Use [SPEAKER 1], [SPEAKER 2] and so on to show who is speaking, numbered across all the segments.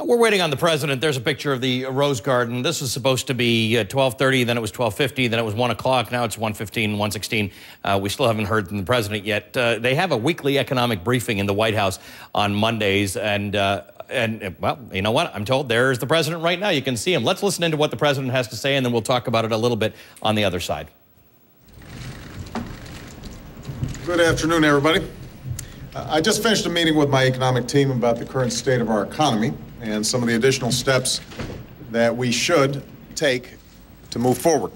[SPEAKER 1] We're waiting on the president. There's a picture of the Rose Garden. This was supposed to be 12:30, then it was 12:50, then it was 1 o'clock. Now it's 1:15, 1:16. We still haven't heard from the president yet. They have a weekly economic briefing in the White House on Mondays, and well, you know what? I'm told there's the president right now. You can see him. Let's listen into what the president has to say, and then we'll talk about it a little bit on the other side.
[SPEAKER 2] Good afternoon, everybody. I just finished a meeting with my economic team about the current state of our economy and some of the additional steps that we should take to move forward.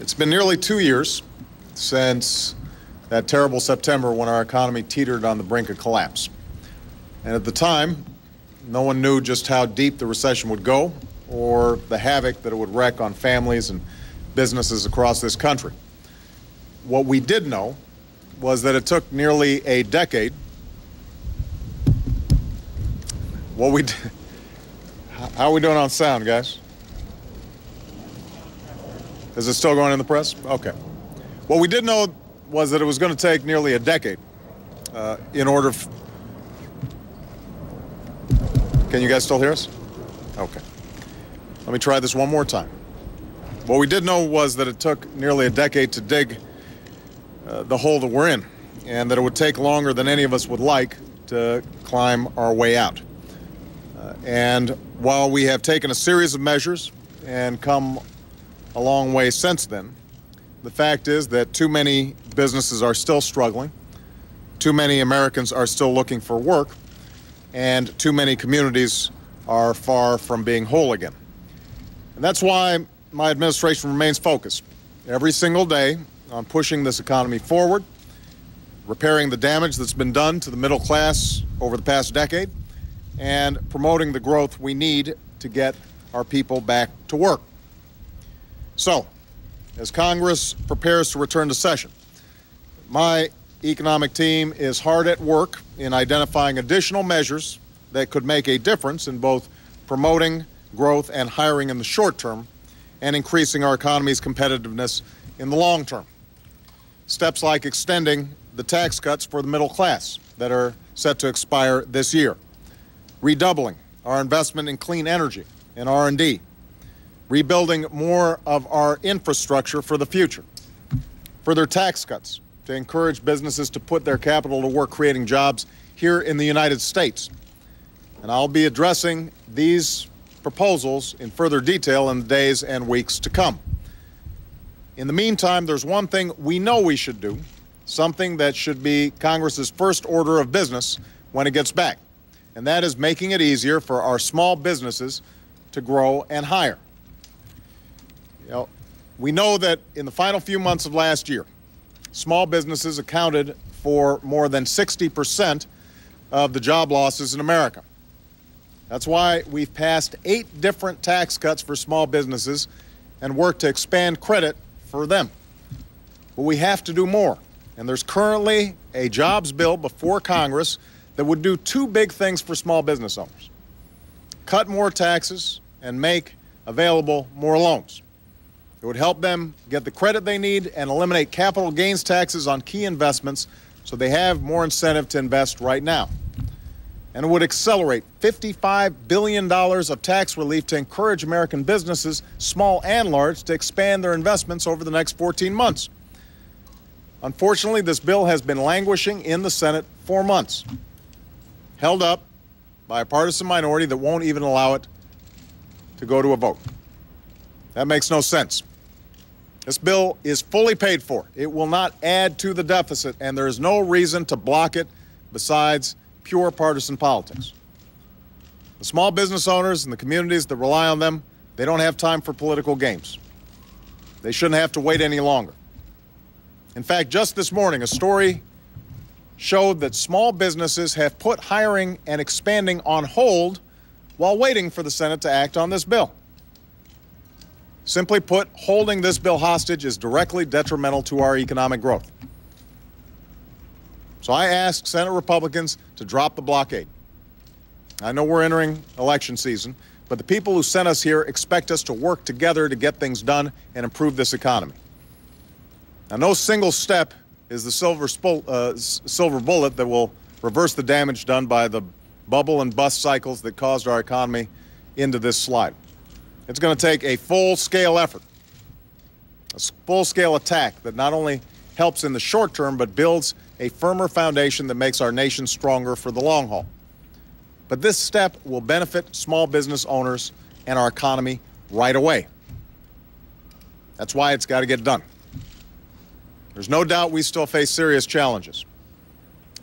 [SPEAKER 2] It's been nearly 2 years since that terrible September when our economy teetered on the brink of collapse. And at the time, no one knew just how deep the recession would go or the havoc that it would wreak on families and businesses across this country. What we did know was that it took nearly a decade. How are we doing on sound, guys? Is it still going in the press? Okay. What we did know was that it was going to take nearly a decade in order. Can you guys still hear us? Okay. Let me try this one more time. What we did know was that it took nearly a decade to dig the hole that we're in, and that it would take longer than any of us would like to climb our way out. And while we have taken a series of measures and come a long way since then, the fact is that too many businesses are still struggling, too many Americans are still looking for work, and too many communities are far from being whole again. And that's why my administration remains focused every single day on pushing this economy forward, repairing the damage that's been done to the middle class over the past decade, and promoting the growth we need to get our people back to work. So, as Congress prepares to return to session, my economic team is hard at work in identifying additional measures that could make a difference in both promoting growth and hiring in the short term and increasing our economy's competitiveness in the long term. Steps like extending the tax cuts for the middle class that are set to expire this year, redoubling our investment in clean energy and R&D, rebuilding more of our infrastructure for the future, further tax cuts to encourage businesses to put their capital to work creating jobs here in the United States. And I'll be addressing these proposals in further detail in the days and weeks to come. In the meantime, there's one thing we know we should do, something that should be Congress's first order of business when it gets back, and that is making it easier for our small businesses to grow and hire. You know, we know that in the final few months of last year, small businesses accounted for more than 60% of the job losses in America. That's why we've passed 8 different tax cuts for small businesses and worked to expand credit for them. But we have to do more. And there's currently a jobs bill before Congress that would do 2 big things for small business owners: cut more taxes and make available more loans. It would help them get the credit they need and eliminate capital gains taxes on key investments so they have more incentive to invest right now. And it would accelerate $55 billion of tax relief to encourage American businesses, small and large, to expand their investments over the next 14 months. Unfortunately, this bill has been languishing in the Senate for months, held up by a partisan minority that won't even allow it to go to a vote. That makes no sense. This bill is fully paid for. It will not add to the deficit, and there is no reason to block it besides pure partisan politics. The small business owners and the communities that rely on them, they don't have time for political games. They shouldn't have to wait any longer. In fact, just this morning, a story showed that small businesses have put hiring and expanding on hold while waiting for the Senate to act on this bill. Simply put, holding this bill hostage is directly detrimental to our economic growth. So I ask Senate Republicans to drop the blockade. I know we're entering election season, but the people who sent us here expect us to work together to get things done and improve this economy. Now, no single step is the silver bullet that will reverse the damage done by the bubble and bust cycles that caused our economy into this slide. It's going to take a full-scale effort, a full-scale attack that not only helps in the short term, but builds a firmer foundation that makes our nation stronger for the long haul. But this step will benefit small business owners and our economy right away. That's why it's got to get done. There's no doubt we still face serious challenges.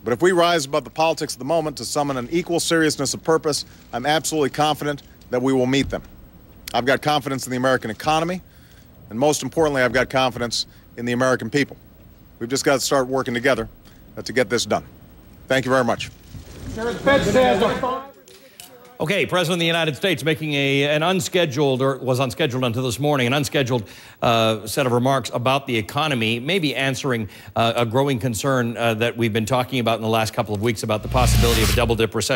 [SPEAKER 2] But if we rise above the politics of the moment to summon an equal seriousness of purpose, I'm absolutely confident that we will meet them. I've got confidence in the American economy, and most importantly, I've got confidence in the American people. We've just got to start working together to get this done. Thank you very much.
[SPEAKER 1] Okay, President of the United States making an unscheduled, or was unscheduled until this morning, an unscheduled set of remarks about the economy, maybe answering a growing concern that we've been talking about in the last couple of weeks about the possibility of a double-dip recession.